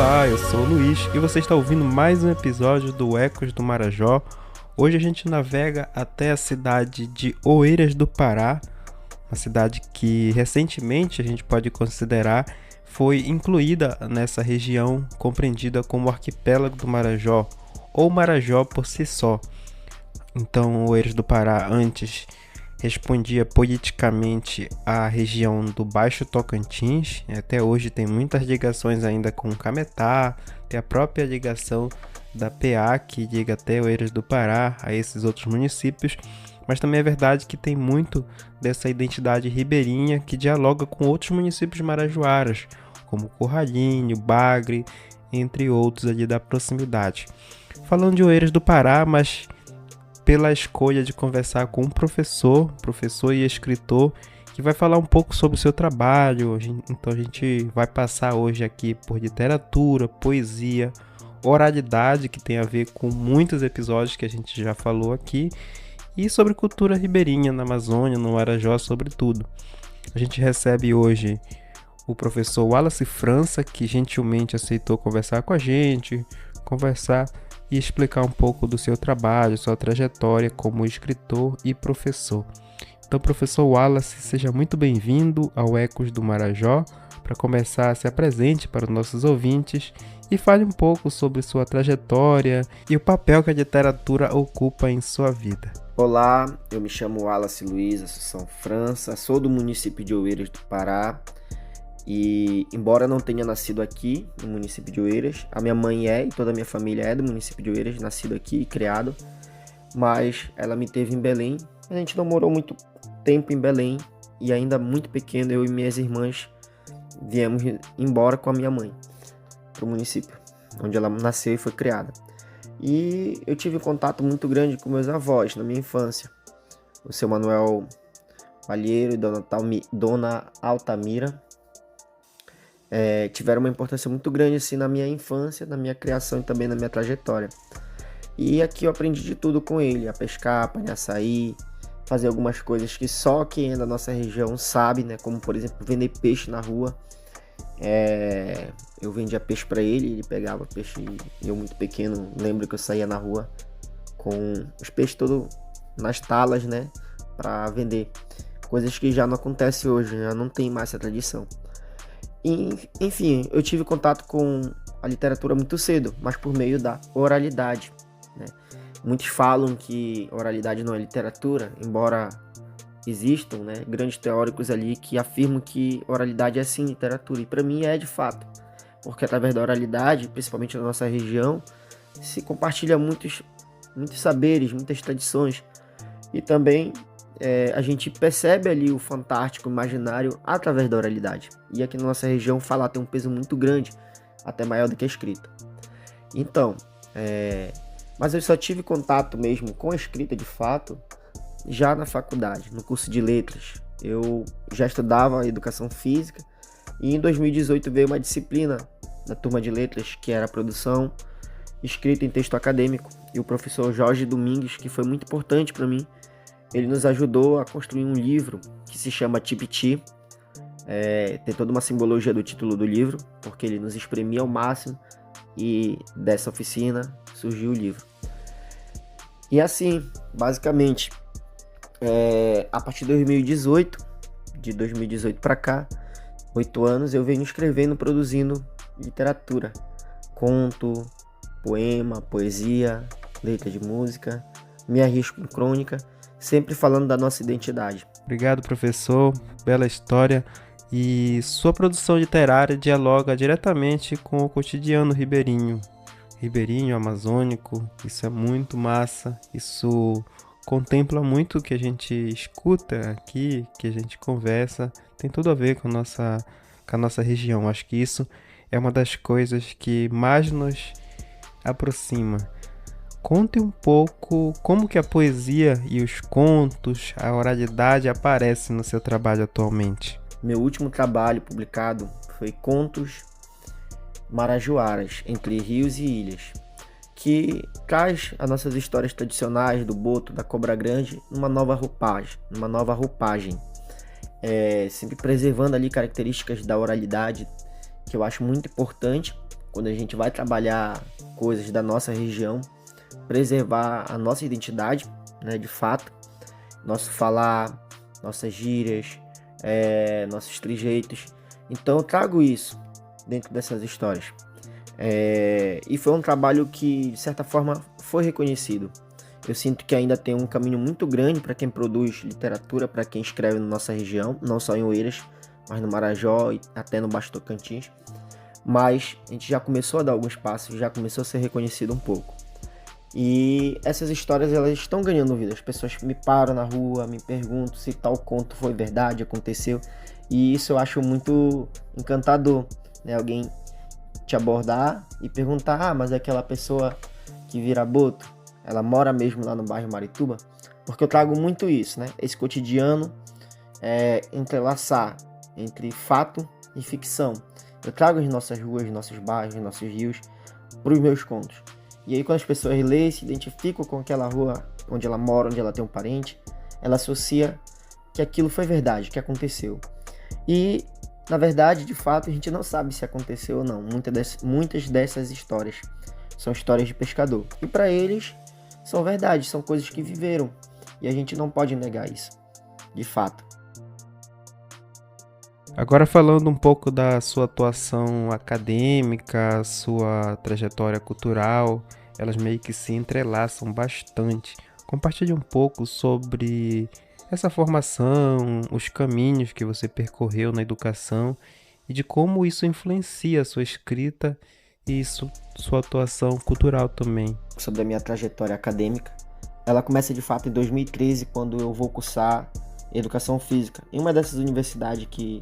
Olá, eu sou o Luiz e você está ouvindo mais um episódio do Ecos do Marajó. Hoje a gente navega até a cidade de Oeiras do Pará, uma cidade que recentemente a gente pode considerar foi incluída nessa região compreendida como Arquipélago do Marajó, ou Marajó por si só. Então, Oeiras do Pará antes respondia politicamente à região do Baixo Tocantins. Até hoje tem muitas ligações ainda com Cametá, tem a própria ligação da PA que liga até Oeiras do Pará a esses outros municípios, mas também é verdade que tem muito dessa identidade ribeirinha que dialoga com outros municípios marajoaras, como Curralinho, Bagre, entre outros ali da proximidade. Falando de Oeiras do Pará, mas pela escolha de conversar com um professor e escritor, que vai falar um pouco sobre o seu trabalho. Então a gente vai passar hoje aqui por literatura, poesia, oralidade, que tem a ver com muitos episódios que a gente já falou aqui, e sobre cultura ribeirinha na Amazônia, no Marajó, sobretudo. A gente recebe hoje o professor Wallace França, que gentilmente aceitou conversar com a gente, e explicar um pouco do seu trabalho, sua trajetória como escritor e professor. Então, professor Wallace, seja muito bem-vindo ao Ecos do Marajó. Para começar, se apresente para os nossos ouvintes e fale um pouco sobre sua trajetória e o papel que a literatura ocupa em sua vida. Olá, eu me chamo Wallace Luiz Assunção França, sou do município de Oeiras do Pará. E embora não tenha nascido aqui no município de Oeiras, a minha mãe e toda a minha família é do município de Oeiras, nascido aqui e criado, mas ela me teve em Belém. A gente não morou muito tempo em Belém e ainda muito pequeno eu e minhas irmãs viemos embora com a minha mãe para o município onde ela nasceu e foi criada. E eu tive um contato muito grande com meus avós na minha infância, o seu Manuel Palheiro e Dona Altamira. Tiveram uma importância muito grande assim, na minha infância, na minha criação e também na minha trajetória. E aqui eu aprendi de tudo com ele, a pescar, apanhar açaí, fazer algumas coisas que só quem é da nossa região sabe, né? Como por exemplo, vender peixe na rua. Eu vendia peixe para ele pegava peixe e eu muito pequeno, lembro que eu saía na rua com os peixes todos nas talas, né? Para vender. Coisas que já não acontecem hoje, já não tem mais essa tradição. Enfim, eu tive contato com a literatura muito cedo, mas por meio da oralidade, né? Muitos falam que oralidade não é literatura, embora existam, né, grandes teóricos ali que afirmam que oralidade é sim literatura, e para mim é de fato, porque através da oralidade, principalmente na nossa região, se compartilha muitos saberes, muitas tradições, e também a gente percebe ali o fantástico, o imaginário através da oralidade. E aqui na nossa região falar tem um peso muito grande, até maior do que a escrita. Então, mas eu só tive contato mesmo com a escrita de fato já na faculdade, no curso de letras. Eu já estudava educação física e em 2018 veio uma disciplina na turma de letras que era produção escrita em texto acadêmico, e o professor Jorge Domingues, que foi muito importante para mim, ele nos ajudou a construir um livro que se chama Tipiti. Tem toda uma simbologia do título do livro, porque ele nos espremia ao máximo, e dessa oficina surgiu o livro. E assim, basicamente, a partir de 2018 para cá, 8 anos, eu venho escrevendo, produzindo literatura, conto, poema, poesia, letra de música, me arrisco em crônica, sempre falando da nossa identidade. Obrigado, professor, bela história. E sua produção literária dialoga diretamente com o cotidiano ribeirinho, amazônico. Isso é muito massa, isso contempla muito o que a gente escuta aqui, que a gente conversa, tem tudo a ver com a nossa região. Acho que isso é uma das coisas que mais nos aproxima. Conte um pouco como que a poesia e os contos, a oralidade aparecem no seu trabalho atualmente. Meu último trabalho publicado foi Contos Marajoaras, Entre Rios e Ilhas, que traz as nossas histórias tradicionais do boto, da cobra grande, numa nova roupagem, sempre preservando ali características da oralidade, que eu acho muito importante, quando a gente vai trabalhar coisas da nossa região, preservar a nossa identidade, né, de fato, nosso falar, nossas gírias, nossos trejeitos. Então eu trago isso dentro dessas histórias. E foi um trabalho que, de certa forma, foi reconhecido. Eu sinto que ainda tem um caminho muito grande para quem produz literatura, para quem escreve na nossa região, não só em Oeiras, mas no Marajó e até no Baixo Tocantins. Mas a gente já começou a dar alguns passos, já começou a ser reconhecido um pouco. E essas histórias, elas estão ganhando vida. As pessoas me param na rua, me perguntam se tal conto foi verdade, aconteceu. E isso eu acho muito encantador, né? Alguém te abordar e perguntar: mas aquela pessoa que vira boto, ela mora mesmo lá no bairro Marituba? Porque eu trago muito isso, né? Esse cotidiano, entrelaçar entre fato e ficção. Eu trago as nossas ruas, nossos bairros, nossos rios para os meus contos. E aí, quando as pessoas leem, se identificam com aquela rua onde ela mora, onde ela tem um parente, ela associa que aquilo foi verdade, que aconteceu. E, na verdade, de fato, a gente não sabe se aconteceu ou não. Muitas dessas histórias são histórias de pescador. E para eles, são verdades, são coisas que viveram. E a gente não pode negar isso, de fato. Agora falando um pouco da sua atuação acadêmica, sua trajetória cultural, elas meio que se entrelaçam bastante. Compartilhe um pouco sobre essa formação, os caminhos que você percorreu na educação e de como isso influencia a sua escrita e sua atuação cultural também. Sobre a minha trajetória acadêmica, ela começa de fato em 2013, quando eu vou cursar Educação Física em uma dessas universidades que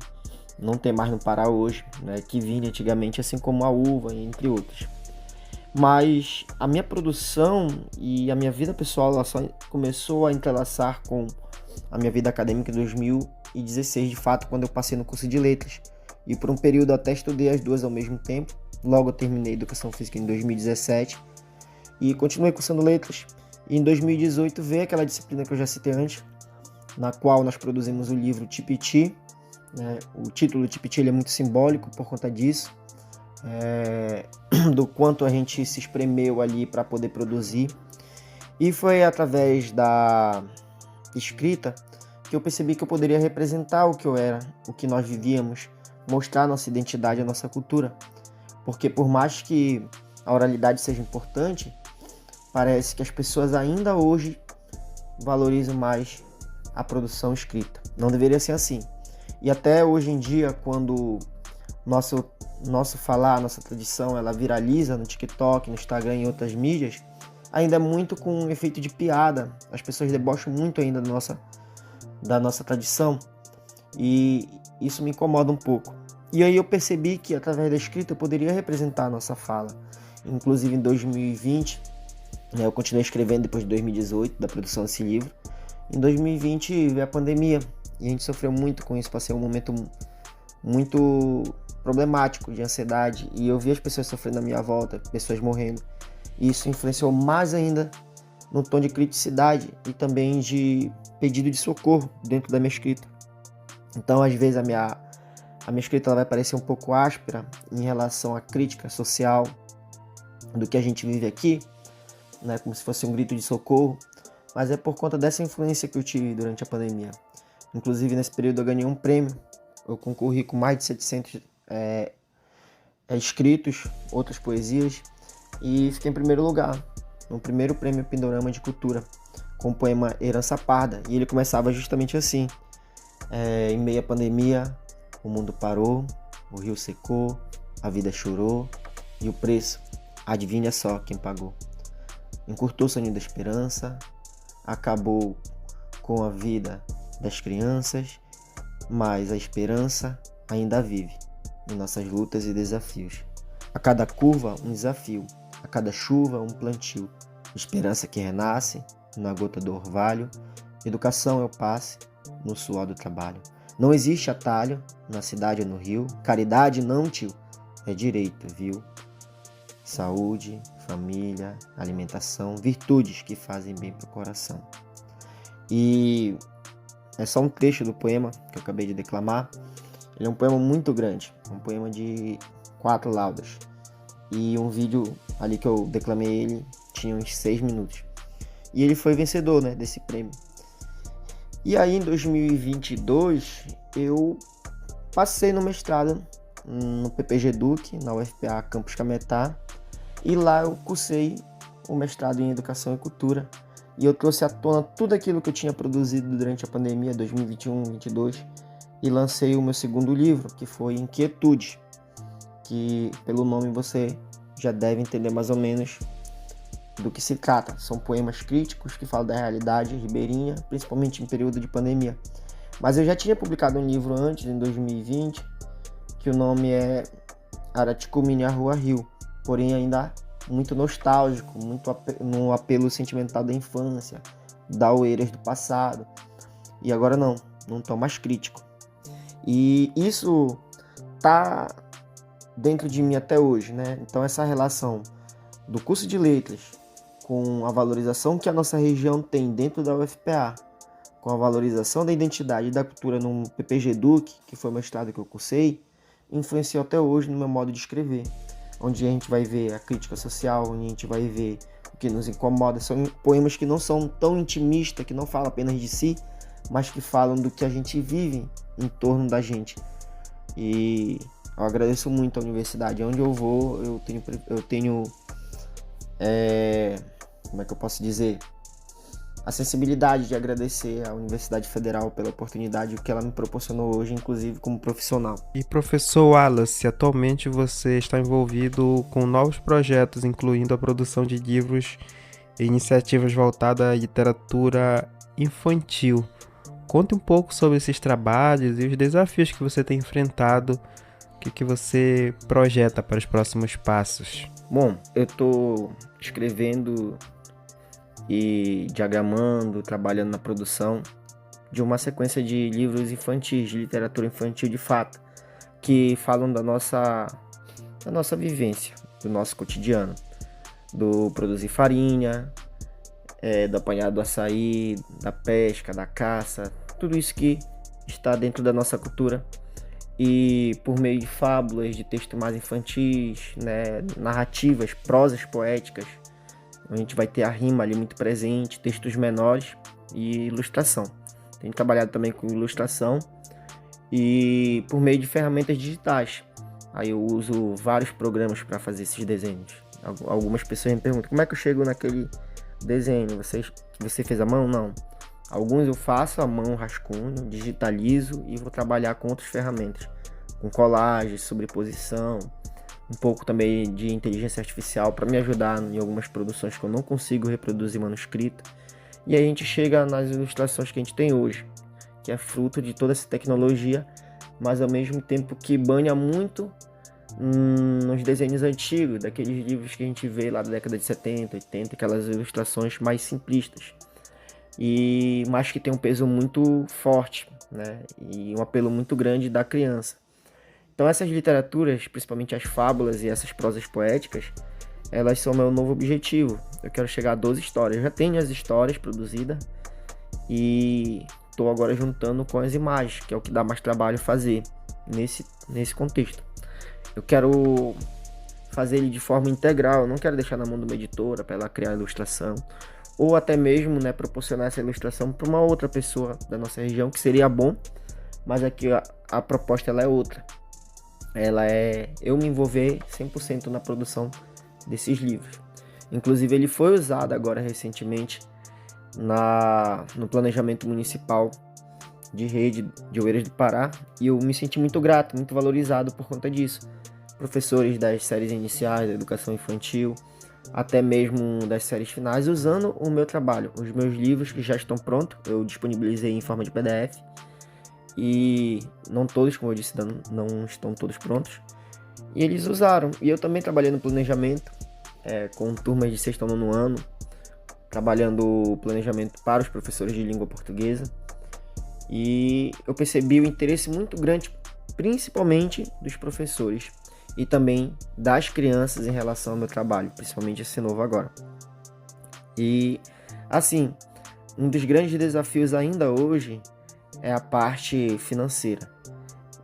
não tem mais no Pará hoje, né, que vinha antigamente, assim como a UVA, entre outras. Mas a minha produção e a minha vida pessoal, ela só começou a entrelaçar com a minha vida acadêmica em 2016, de fato, quando eu passei no curso de Letras. E por um período até estudei as duas ao mesmo tempo. Logo eu terminei Educação Física em 2017 e continuei cursando Letras. E em 2018 veio aquela disciplina que eu já citei antes, na qual nós produzimos o livro Tipiti. O título Tipiti, ele é muito simbólico por conta disso, do quanto a gente se espremeu ali para poder produzir. E foi através da escrita que eu percebi que eu poderia representar o que eu era, o que nós vivíamos, mostrar nossa identidade, a nossa cultura. Porque por mais que a oralidade seja importante, parece que as pessoas ainda hoje valorizam mais a produção escrita. Não deveria ser assim. E até hoje em dia, quando nosso falar, nossa tradição, ela viraliza no TikTok, no Instagram e em outras mídias, ainda é muito com um efeito de piada. As pessoas debocham muito ainda da nossa tradição e isso me incomoda um pouco. E aí eu percebi que através da escrita eu poderia representar a nossa fala. Inclusive em 2020, eu continuei escrevendo depois de 2018, da produção desse livro. Em 2020 veio a pandemia e a gente sofreu muito com isso. Passei um momento muito problemático de ansiedade e eu vi as pessoas sofrendo à minha volta, pessoas morrendo. E isso influenciou mais ainda no tom de criticidade e também de pedido de socorro dentro da minha escrita. Então, às vezes, a minha escrita ela vai parecer um pouco áspera em relação à crítica social do que a gente vive aqui, né, como se fosse um grito de socorro, mas é por conta dessa influência que eu tive durante a pandemia. Inclusive, nesse período eu ganhei um prêmio, eu concorri com mais de 700 escritos, outras poesias, e fiquei em primeiro lugar, no primeiro prêmio Pindorama de Cultura, com o poema Herança Parda, e ele começava justamente assim: em meio à pandemia, o mundo parou, o rio secou, a vida chorou, e o preço, adivinha só quem pagou. Encurtou o sonho da esperança, acabou com a vida das crianças, mas a esperança ainda vive em nossas lutas e desafios. A cada curva, um desafio, a cada chuva, um plantio. Esperança que renasce na gota do orvalho, educação é o passe no suor do trabalho. Não existe atalho na cidade ou no rio, caridade não, tio, é direito, viu? Saúde, família, alimentação, virtudes que fazem bem pro coração. E é só um trecho do poema que eu acabei de declamar. Ele é um poema muito grande, um poema de 4 laudas. e um vídeo ali que eu declamei ele tinha uns 6 minutos. E ele foi vencedor, né, desse prêmio. E aí em 2022 eu passei no mestrado no PPG Duque, na UFPA Campus Cametá, e lá eu cursei o mestrado em Educação e Cultura, e eu trouxe à tona tudo aquilo que eu tinha produzido durante a pandemia 2021-22 e lancei o meu segundo livro, que foi Inquietude, que pelo nome você já deve entender mais ou menos do que se trata. São poemas críticos que falam da realidade ribeirinha, principalmente em período de pandemia. Mas eu já tinha publicado um livro antes, em 2020, que o nome é Araticumine a Rua Rio, porém ainda muito nostálgico, muito no apelo sentimental da infância, da Oeiras do passado. E agora não tô mais crítico. E isso tá dentro de mim até hoje, né? Então essa relação do curso de letras com a valorização que a nossa região tem dentro da UFPA, com a valorização da identidade e da cultura no PPG Duque, que foi o mestrado que eu cursei, influenciou até hoje no meu modo de escrever, onde a gente vai ver a crítica social, onde a gente vai ver o que nos incomoda. São poemas que não são tão intimistas, que não falam apenas de si, mas que falam do que a gente vive em torno da gente. E eu agradeço muito a universidade. Onde eu vou, eu tenho como é que eu posso dizer? A sensibilidade de agradecer à Universidade Federal pela oportunidade que ela me proporcionou hoje, inclusive como profissional. E professor Wallace, atualmente você está envolvido com novos projetos, incluindo a produção de livros e iniciativas voltadas à literatura infantil. Conte um pouco sobre esses trabalhos e os desafios que você tem enfrentado, o que você projeta para os próximos passos. Bom, eu estou escrevendo e diagramando, trabalhando na produção de uma sequência de livros infantis, de literatura infantil de fato, que falam da nossa vivência, do nosso cotidiano, do produzir farinha, do apanhado do açaí, da pesca, da caça, tudo isso que está dentro da nossa cultura. E por meio de fábulas, de textos mais infantis, né, narrativas, prosas poéticas, a gente vai ter a rima ali muito presente, textos menores e ilustração. Tenho trabalhado também com ilustração e por meio de ferramentas digitais. Aí eu uso vários programas para fazer esses desenhos. Algumas pessoas me perguntam, como é que eu chego naquele desenho? Você fez à mão? Não. Alguns eu faço à mão, rascunho, digitalizo e vou trabalhar com outras ferramentas, com colagem, sobreposição, um pouco também de inteligência artificial para me ajudar em algumas produções que eu não consigo reproduzir manuscrito. E aí a gente chega nas ilustrações que a gente tem hoje, que é fruto de toda essa tecnologia, mas ao mesmo tempo que banha muito nos desenhos antigos, daqueles livros que a gente vê lá da década de 70, 80, aquelas ilustrações mais simplistas. Mas que tem um peso muito forte, né? E um apelo muito grande da criança. Então essas literaturas, principalmente as fábulas e essas prosas poéticas, elas são meu novo objetivo. Eu quero chegar a 12 histórias. Eu já tenho as histórias produzidas e estou agora juntando com as imagens, que é o que dá mais trabalho fazer nesse contexto. Eu quero fazer ele de forma integral, eu não quero deixar na mão de uma editora para ela criar a ilustração, ou até mesmo, né, proporcionar essa ilustração para uma outra pessoa da nossa região, que seria bom, mas aqui a proposta ela é outra. Ela é eu me envolver 100% na produção desses livros. Inclusive ele foi usado agora recentemente no planejamento municipal de rede de Oeiras do Pará, e eu me senti muito grato, muito valorizado por conta disso. Professores das séries iniciais, da educação infantil, até mesmo das séries finais, usando o meu trabalho. Os meus livros que já estão prontos, eu disponibilizei em forma de PDF, e não todos, como eu disse, não estão todos prontos, e eles usaram. E eu também trabalhei no planejamento, com turmas de sexto ao nono ano, trabalhando o planejamento para os professores de língua portuguesa, e eu percebi o interesse muito grande, principalmente dos professores e também das crianças em relação ao meu trabalho, principalmente esse novo agora. E assim, um dos grandes desafios ainda hoje é a parte financeira.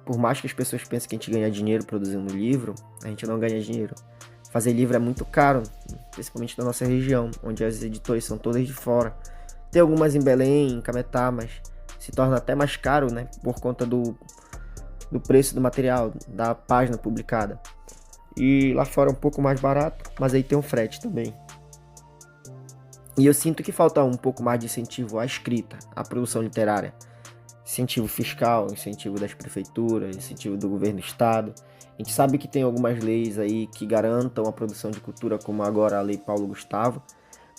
Por mais que as pessoas pensem que a gente ganha dinheiro produzindo livro, a gente não ganha dinheiro. Fazer livro é muito caro, principalmente na nossa região, onde as editoras são todas de fora. Tem algumas em Belém, em Cametá, mas se torna até mais caro, né, por conta do preço do material, da página publicada. E lá fora é um pouco mais barato, mas aí tem um frete também. E eu sinto que falta um pouco mais de incentivo à escrita, à produção literária. Incentivo fiscal, incentivo das prefeituras, incentivo do governo do estado. A gente sabe que tem algumas leis aí que garantam a produção de cultura, como agora a Lei Paulo Gustavo.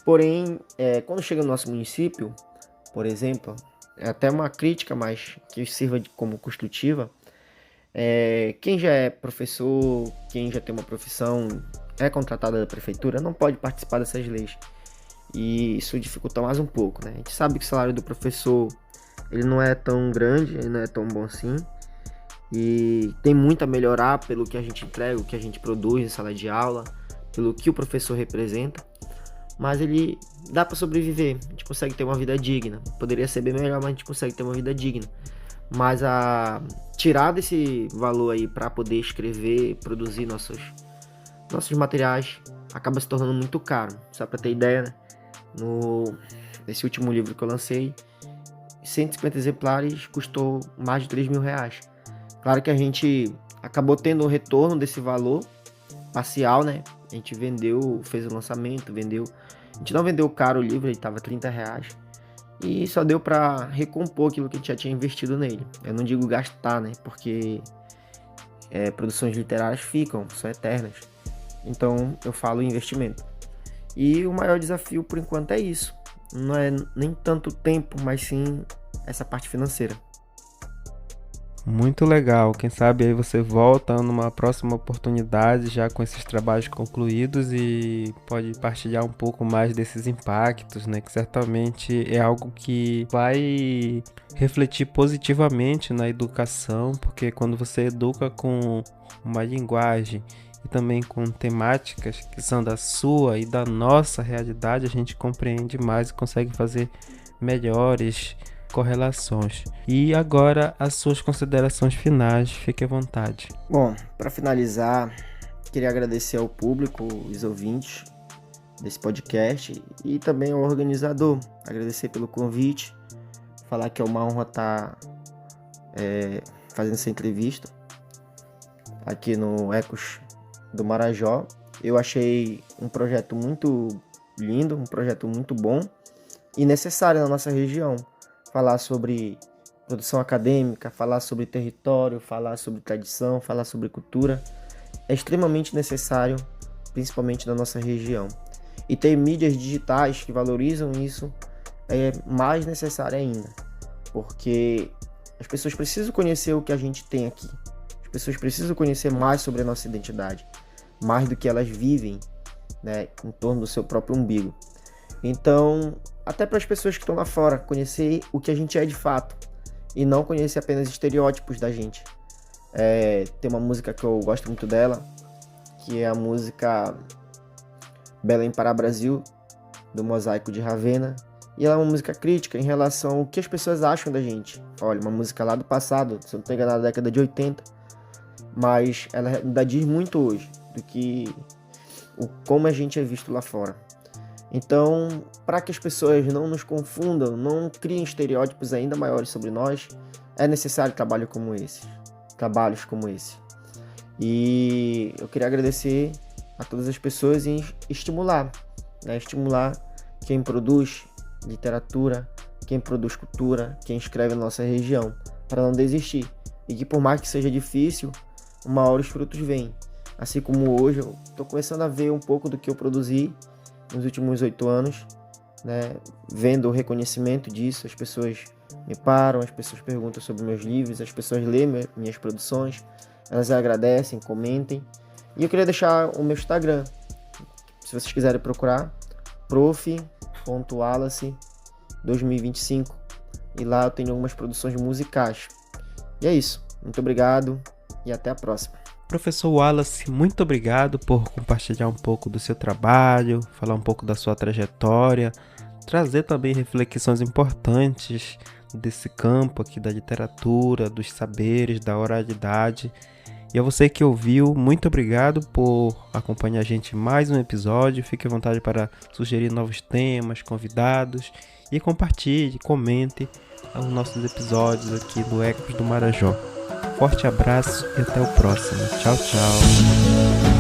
Porém, quando chega no nosso município, por exemplo, é até uma crítica, mas que sirva como construtiva, quem já é professor, quem já tem uma profissão, é contratado da prefeitura, não pode participar dessas leis. E isso dificulta mais um pouco, né? A gente sabe que o salário do professor ele não é tão grande, ele não é tão bom assim. E tem muito a melhorar pelo que a gente entrega, o que a gente produz em sala de aula, pelo que o professor representa. Mas ele dá para sobreviver, a gente consegue ter uma vida digna. Poderia ser bem melhor, mas a gente consegue ter uma vida digna. Mas a tirar desse valor aí para poder escrever, produzir nossos materiais, acaba se tornando muito caro. Só para ter ideia, né? Nesse último livro que eu lancei, 150 exemplares custou mais de R$3.000. Claro que a gente acabou tendo um retorno desse valor parcial, né? A gente vendeu, fez o lançamento, vendeu. A gente não vendeu caro o livro, ele estava R$30. E só deu para recompor aquilo que a gente já tinha investido nele. Eu não digo gastar, né? Porque produções literárias são eternas. Então eu falo investimento. E o maior desafio por enquanto é isso. Não é nem tanto tempo, mas sim essa parte financeira. Muito legal, quem sabe aí você volta numa próxima oportunidade já com esses trabalhos concluídos e pode partilhar um pouco mais desses impactos, né? Que certamente é algo que vai refletir positivamente na educação, porque quando você educa com uma linguagem e também com temáticas que são da sua e da nossa realidade, a gente compreende mais e consegue fazer melhores correlações. E agora as suas considerações finais, fique à vontade. Bom, para finalizar, queria agradecer ao público, os ouvintes desse podcast e também ao organizador, agradecer pelo convite, falar que é uma honra estar fazendo essa entrevista aqui no Ecos do Marajó. Eu achei um projeto muito lindo, um projeto muito bom e necessário na nossa região. Falar sobre produção acadêmica, falar sobre território, falar sobre tradição, falar sobre cultura é extremamente necessário, principalmente na nossa região. E ter mídias digitais que valorizam isso é mais necessário ainda, porque as pessoas precisam conhecer o que a gente tem aqui. As pessoas precisam conhecer mais sobre a nossa identidade, mais do que elas vivem, né, em torno do seu próprio umbigo. Então, até para as pessoas que estão lá fora, conhecer o que a gente é de fato e não conhecer apenas estereótipos da gente. Tem uma música que eu gosto muito dela, que é a música Belém para Brasil, do Mosaico de Ravenna, e ela é uma música crítica em relação ao que as pessoas acham da gente. Olha, uma música lá do passado, se eu não estou enganado, da década de 80, mas ela ainda diz muito hoje do que como a gente é visto lá fora. Então, para que as pessoas não nos confundam, não criem estereótipos ainda maiores sobre nós, é necessário trabalhos como esse. E eu queria agradecer a todas as pessoas e estimular quem produz literatura, quem produz cultura, quem escreve na nossa região, para não desistir. E que por mais que seja difícil, uma hora os frutos vêm. Assim como hoje, eu estou começando a ver um pouco do que eu produzi nos últimos 8 anos, né? Vendo o reconhecimento disso, as pessoas me param, as pessoas perguntam sobre meus livros, as pessoas lêem minhas produções, elas agradecem, comentem. E eu queria deixar o meu Instagram, se vocês quiserem procurar, prof.wallace2025, e lá eu tenho algumas produções musicais. E é isso, muito obrigado e até a próxima. Professor Wallace, muito obrigado por compartilhar um pouco do seu trabalho, falar um pouco da sua trajetória, trazer também reflexões importantes desse campo aqui da literatura, dos saberes, da oralidade. E a você que ouviu, muito obrigado por acompanhar a gente em mais um episódio. Fique à vontade para sugerir novos temas, convidados e compartilhe, comente os nossos episódios aqui do Ecos do Marajó. Forte abraço e até o próximo. Tchau, tchau.